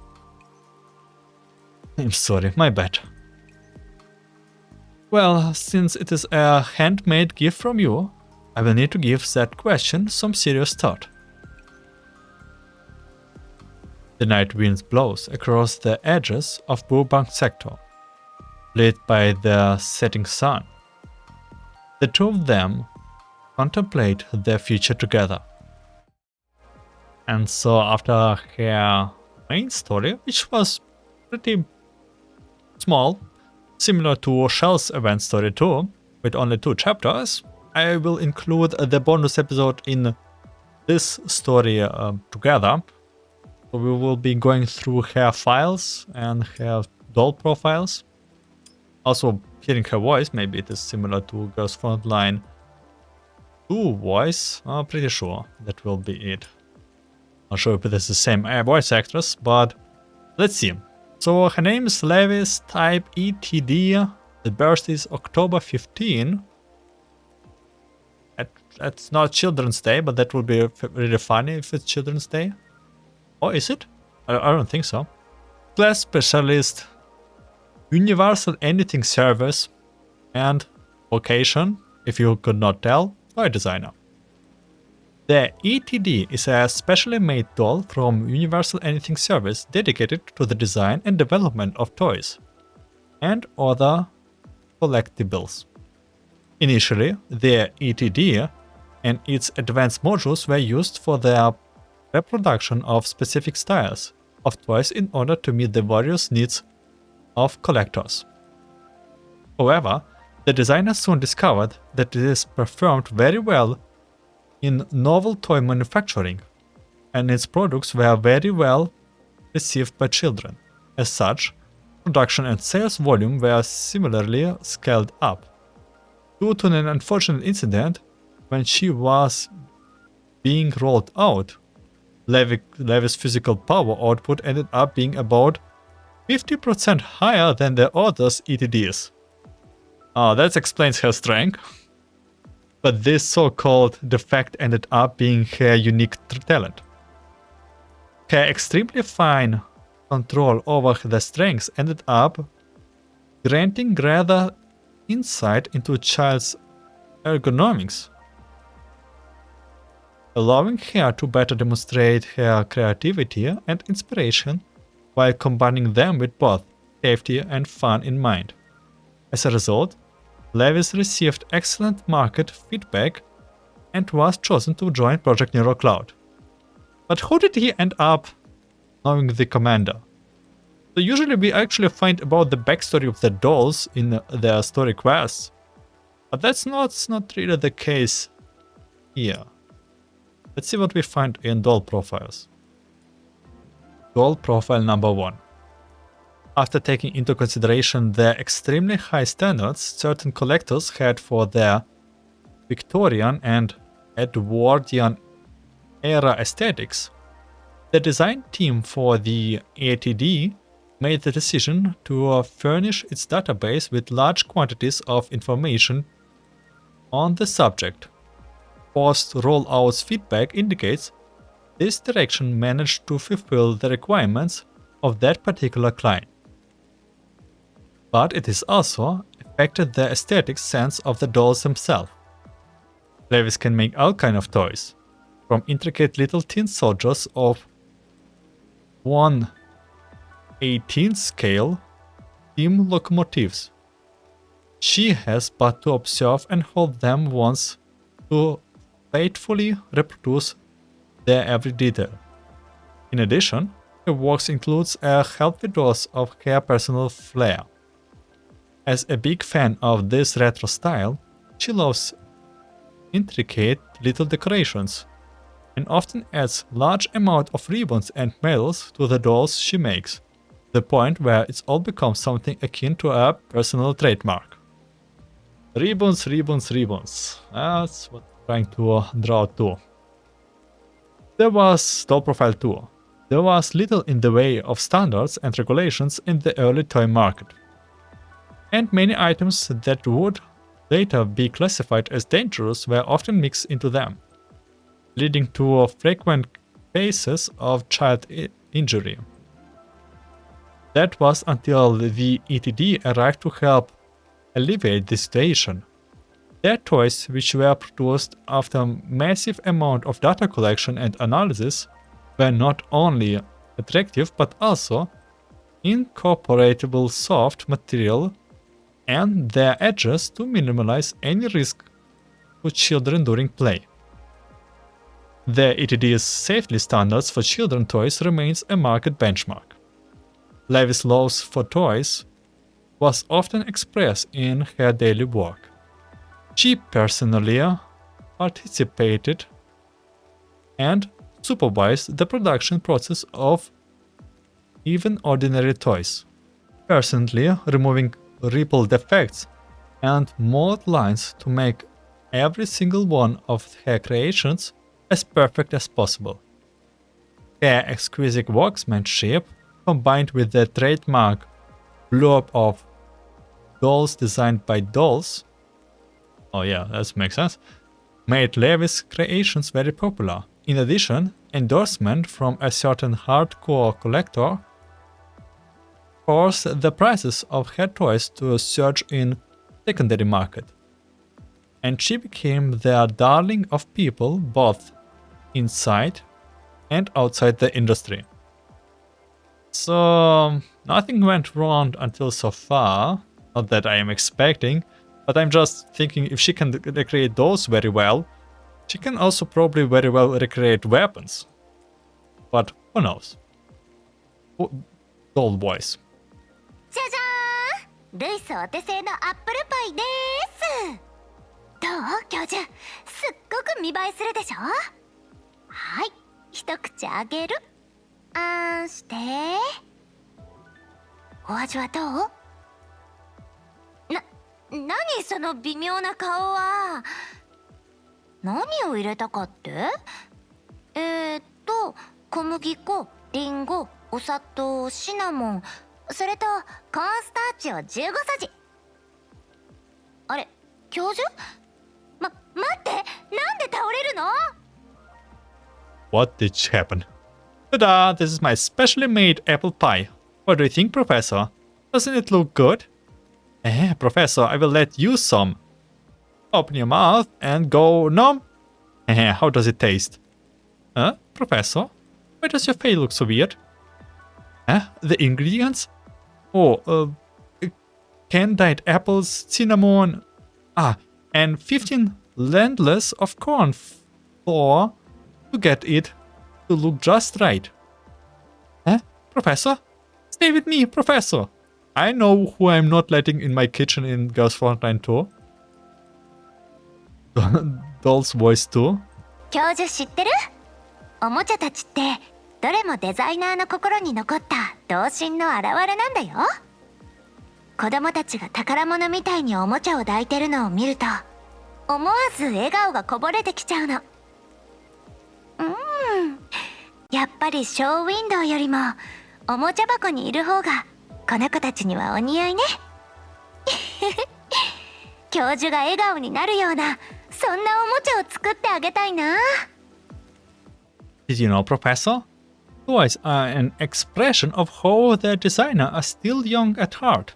I'm sorry, my bad. Well, since it is a handmade gift from you, I will need to give that question some serious thought. The night wind blows across the edges of Burbank sector, lit by the setting sun. The two of them contemplate their future together. And so after her main story, which was pretty small, similar to Shell's event story too, with only 2 chapters, I will include the bonus episode in this story together. So we will be going through her files and her doll profiles. Also hearing her voice, maybe it is similar to Girls Frontline 2 voice, I'm pretty sure that will be it. Not sure if it is the same voice actress, but let's see. So her name is Levis, type ETD, the birth is October 15. That's not Children's Day, but that would be really funny if it's Children's Day. Or is it? I don't think so. Class Specialist, Universal Anything Service, and vocation, if you could not tell, toy designer. The ETD is a specially made doll from Universal Anything Service dedicated to the design and development of toys and other collectibles. Initially, the ETD and its advanced modules were used for the reproduction of specific styles of toys in order to meet the various needs of collectors. However, the designer soon discovered that it is performed very well in novel toy manufacturing, and its products were very well received by children. As such, production and sales volume were similarly scaled up. Due to an unfortunate incident, when she was being rolled out, Levi's physical power output ended up being about 50% higher than the others' ETDs. That explains her strength. But this so-called defect ended up being her unique talent. Her extremely fine control over the strengths ended up granting greater insight into a child's ergonomics, allowing her to better demonstrate her creativity and inspiration while combining them with both safety and fun in mind. As a result, Levis received excellent market feedback and was chosen to join Project NeuroCloud. But how did he end up knowing the commander? So usually we actually find about the backstory of the dolls in their story quests, But that's not really the case here. Let's see what we find in doll profiles. Doll profile number 1. After taking into consideration the extremely high standards certain collectors had for their Victorian and Edwardian era aesthetics, the design team for the ATD made the decision to furnish its database with large quantities of information on the subject. Post-rollout feedback indicates this direction managed to fulfill the requirements of that particular client. But it has also affected the aesthetic sense of the dolls themselves. Levi's can make all kinds of toys, from intricate little tin soldiers of 1/18 scale steam locomotives. She has but to observe and hold them once to faithfully reproduce their every detail. In addition, her works includes a healthy dose of her personal flair. As a big fan of this retro style, she loves intricate little decorations and often adds large amount of ribbons and medals to the dolls she makes, to the point where it's all becomes something akin to a personal trademark. Ribbons, ribbons, ribbons. That's what I'm trying to draw too. There was doll profile 2. There was little in the way of standards and regulations in the early toy market, and many items that would later be classified as dangerous were often mixed into them, leading to frequent cases of child injury. That was until the ETD arrived to help alleviate the situation. Their toys, which were produced after massive amount of data collection and analysis, were not only attractive but also incorporatable soft material and their edges to minimize any risk to children during play. The ETD's safety standards for children toys remains a market benchmark. Levi's love for toys was often expressed in her daily work. She personally participated and supervised the production process of even ordinary toys, personally removing ripple defects and mold lines to make every single one of her creations as perfect as possible. Her exquisite workmanship, combined with the trademark blurb of dolls designed by dolls, oh yeah, that makes sense, made Levi's creations very popular. In addition, endorsement from a certain hardcore collector caused the prices of her toys to surge in secondary market, and she became the darling of people both inside and outside the industry. So nothing went wrong until so far, not that I am expecting, but I'm just thinking if she can recreate those very well, she can also probably very well recreate weapons. But who knows? Doll voice. じゃじゃーん、ルイスお手製のアップルパイです。どう教授、すっごく見栄えするでしょ。はい、一口あげる。あんして。お味はどう？何その微妙な顔は。何を入れたかって？小麦粉、リンゴ、お砂糖、シナモン、それとコーンスターチを15さじ。あれ、教授？待って、なんで倒れるの？ What did happen? Ta-da! This is my specially made apple pie. What do you think, Professor? Doesn't it look good? Professor, I will let you some. Open your mouth and go nom. How does it taste? Professor? Why does your face look so weird? The ingredients? Oh, candied apples, cinnamon, and 15 landless of corn flour to get it to look just right. Professor? Stay with me, Professor. I know who I'm not letting in my kitchen in Girls Frontline 2. Doll's voice too? 教授知ってる？おもちゃたちってどれもデザイナーの心に残った童心の表れなんだよ。子供たちが宝物みたいにおもちゃを抱いてるのを見ると思わず笑顔がこぼれてきちゃうの。やっぱりショーウィンドウよりもおもちゃ箱にいる方がこの子たちにはお似合いね。教授が笑顔になるようなそんなおもちゃを作ってあげたいな。Did you know, Professor? Toys are an expression of how their designer are still young at heart.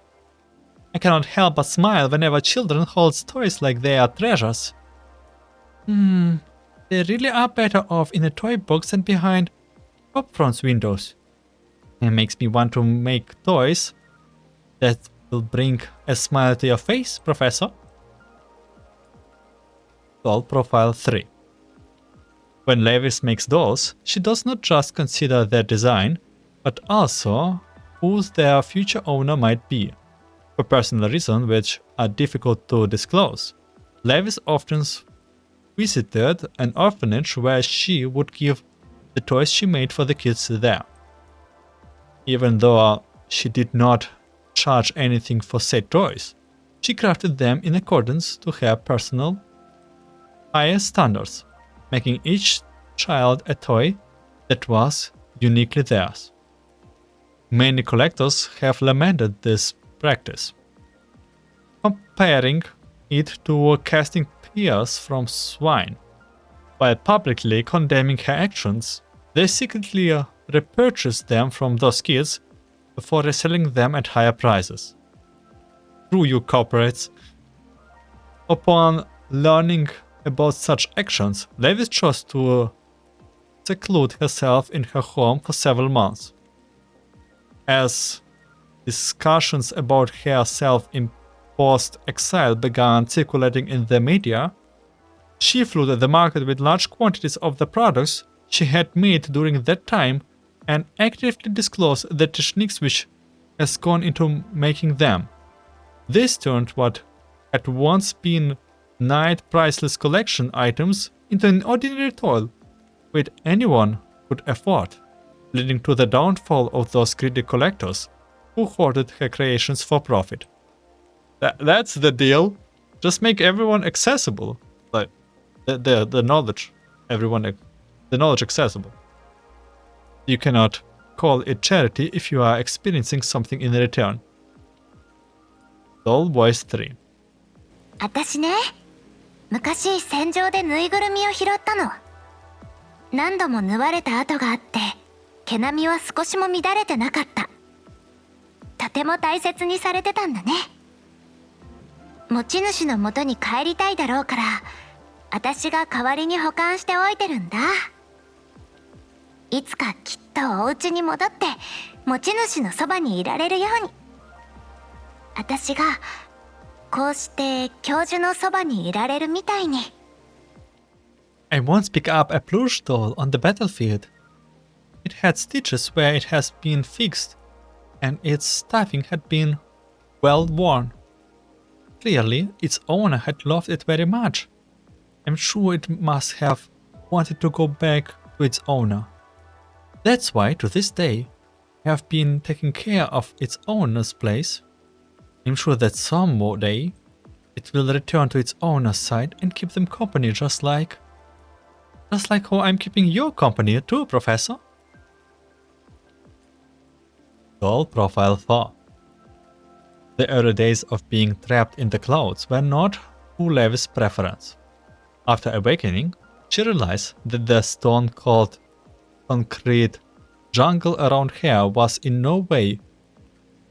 I cannot help but smile whenever children hold toys like they are treasures. They really are better off in a toy box than behind shopfront windows. It makes me want to make toys that will bring a smile to your face, Professor. Doll Profile 3. When Lewis makes dolls, she does not just consider their design, but also who their future owner might be. For personal reasons which are difficult to disclose, Lewis often visited an orphanage where she would give the toys she made for the kids there. Even though she did not charge anything for said toys, she crafted them in accordance to her personal highest standards, making each child a toy that was uniquely theirs. Many collectors have lamented this practice, comparing it to casting pears from swine. While publicly condemning her actions, they secretly repurchase them from those kids before reselling them at higher prices. Screw you, corporates. Upon learning about such actions, Lewis chose to seclude herself in her home for several months. As discussions about her self-imposed exile began circulating in the media, she flooded the market with large quantities of the products she had made during that time and actively disclosed the techniques which has gone into making them. This turned what had once been night priceless collection items into an ordinary toy which anyone could afford, leading to the downfall of those greedy collectors who hoarded her creations for profit. That's the deal. Just make everyone accessible, like the knowledge, the knowledge accessible. You cannot call it charity if you are experiencing something in return. Doll Voice 3. 私ね、昔戦場でぬいぐるみを拾ったの。何度も縫われた跡があって、毛並みは少しも乱れてなかった。とても大切にされてたんだね。持ち主の元に帰りたいだろうから、私が代わりに保管しておいてるんだ。いつかきっとお家に戻って持ち主のそばにいられるように。私がこうして教授のそばにいられるみたいに。I once picked up a plush doll on the battlefield. It had stitches where it has been fixed, and its stuffing had been well worn. Clearly, its owner had loved it very much. I'm sure it must have wanted to go back to its owner. That's why, to this day, I have been taking care of its owner's place. I'm sure that some day it will return to its owner's side and keep them company just like how I'm keeping your company too, Professor. Doll Profile 4. The early days of being trapped in the clouds were not Lewis's preference. After awakening, she realized that the stone-cold concrete jungle around her was in no way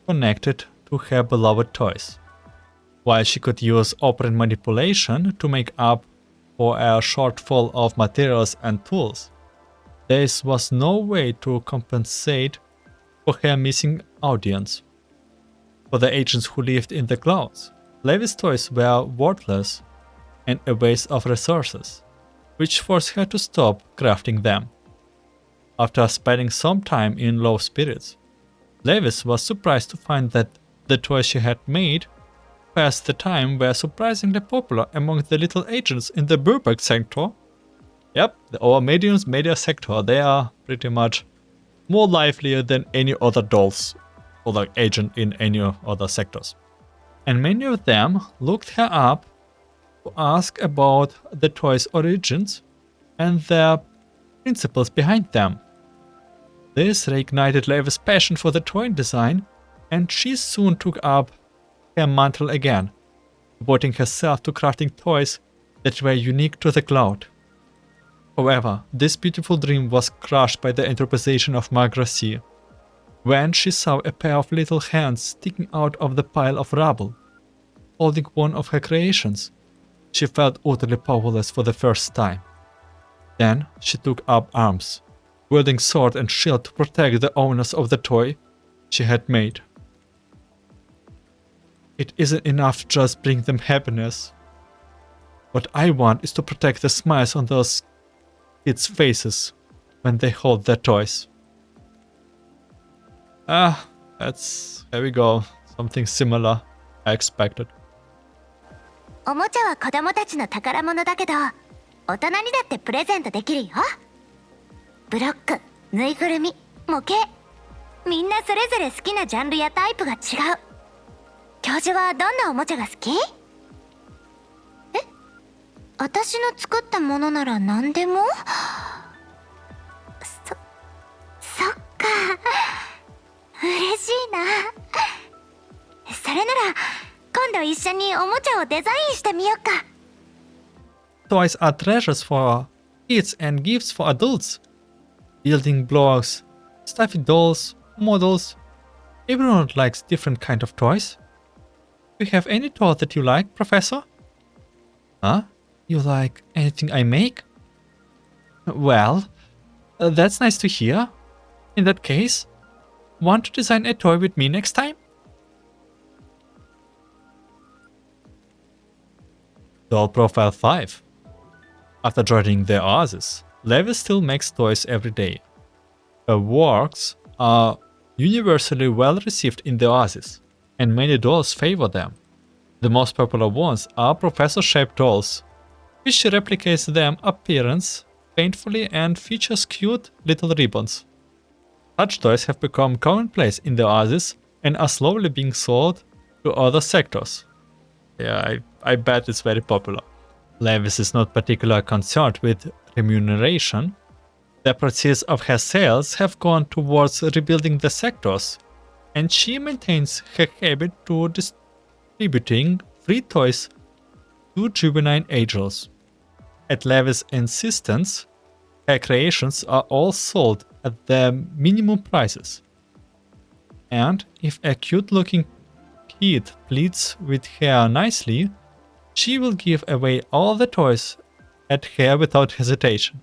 connected to her beloved toys. While she could use operant manipulation to make up for a shortfall of materials and tools, there was no way to compensate for her missing audience. For the agents who lived in the clouds, Lewis's toys were worthless and a waste of resources, which forced her to stop crafting them. After spending some time in low spirits, Lewis was surprised to find that the toys she had made pass the time were surprisingly popular among the little agents in the Burbank sector. Yep, our mediums media sector, they are pretty much more livelier than any other dolls or like agent in any other sectors. And many of them looked her up to ask about the toys' origins and their principles behind them. This reignited Levi's passion for the toy design, and she soon took up her mantle again, devoting herself to crafting toys that were unique to the Cloud. However, this beautiful dream was crushed by the improvisation of Margracie, when she saw a pair of little hands sticking out of the pile of rubble, holding one of her creations. She felt utterly powerless for the first time. Then she took up arms, wielding sword and shield to protect the owners of the toy she had made. It isn't enough to just bring them happiness. What I want is to protect the smiles on those kids' faces when they hold their toys. There we go. Something similar. I expected. おもちゃは子供たちの宝物だけど、大人にだってプレゼントできるよ。ブロック、ぬいぐるみ、模型、みんなそれぞれ好きなジャンルやタイプが違う。教授はどんなおもちゃが好き？私の作ったものなら何でも？そっか。嬉しいな。それなら今度一緒におもちゃをデザインしてみようか。Toys are treasures for kids and gifts for adults. Building blocks, stuffy dolls, models. Everyone likes different kind of toys. Do you have any toy that you like, Professor? Huh? You like anything I make? Well, that's nice to hear. In that case, want to design a toy with me next time? Doll Profile 5. After joining the Oasis, Levi still makes toys every day. Her works are universally well received in the Oasis, and many dolls favor them. The most popular ones are professor-shaped dolls, which replicates their appearance painfully and features cute little ribbons. Such toys have become commonplace in the Oasis and are slowly being sold to other sectors. Yeah, I bet it's very popular. Levis is not particularly concerned with remuneration. The proceeds of her sales have gone towards rebuilding the sectors, and she maintains her habit to distributing free toys to juvenile angels. At Levi's insistence, her creations are all sold at their minimum prices. And if a cute-looking kid pleads with her nicely, she will give away all the toys at her without hesitation.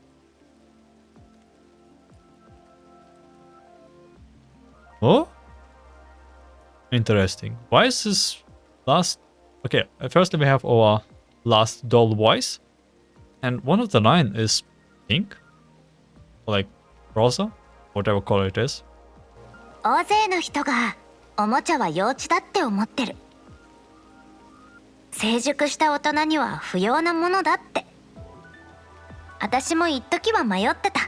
Oh? Interesting. Why is this last... Okay, firstly we have our last doll voice. And one of the line is pink? Or like rosa? Whatever color it is. 大勢の人がおもちゃは幼稚だって思ってる。成熟した大人には不要なものだって。私も一時は迷ってた。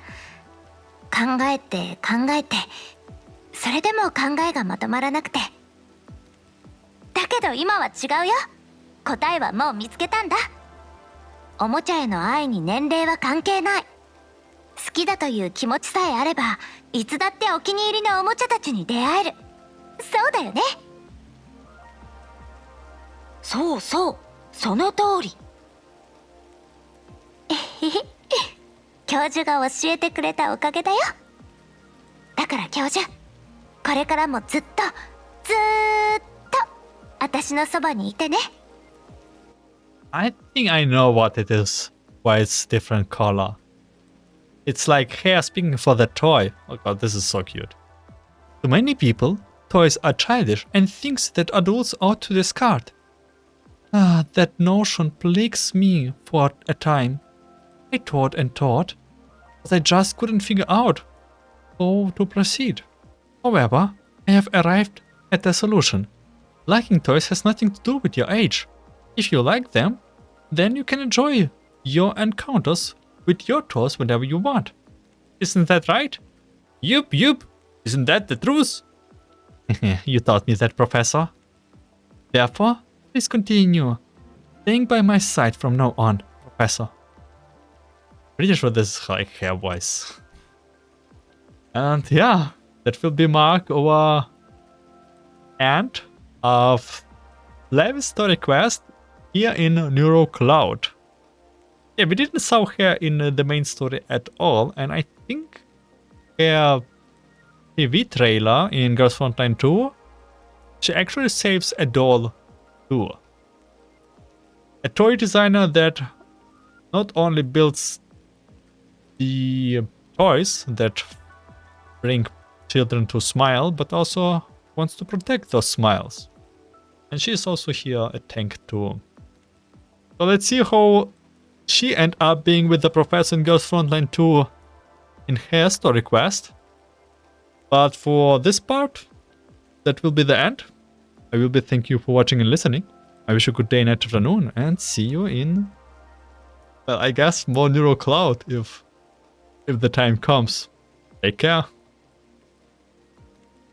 考えて考えて、それでも考えがまとまらなくて。だけど今は違うよ。答えはもう見つけたんだ。おもちゃへの愛に年齢は関係ない。好きだという気持ちさえあれば、いつだってお気に入りのおもちゃたちに出会える。そうだよね。そうそう、その通り。教授が教えてくれたおかげだよ。だから教授、これからもずっと私のそばにいてね。I think I know what it is. Why it's different color. It's like hair speaking for the toy. Oh god, this is so cute. To many people, toys are childish and things that adults ought to discard. That notion plagues me for a time. I thought and thought, but I just couldn't figure out how to proceed. However, I have arrived at a solution. Liking toys has nothing to do with your age. If you like them, then you can enjoy your encounters with your toys whenever you want. Isn't that right? Yup, yup. Isn't that the truth? You taught me that, Professor. Therefore, please continue staying by my side from now on, Professor. Pretty sure this is like her voice. And yeah, that will be mark our end of Levi's story quest here in Neuro Cloud. Yeah, we didn't saw her in the main story at all, and I think her TV trailer in Girls Frontline 2, she actually saves a doll too. A toy designer that not only builds the toys that bring children to smile, but also wants to protect those smiles. And she's also here a tank too. So let's see how she end up being with the professor in Girls Frontline 2 in her story quest. But for this part, that will be the end. I will be thanking you for watching and listening. I wish you a good day, night, afternoon, and see you in, well, I guess more Neuro Cloud if the time comes. Take care.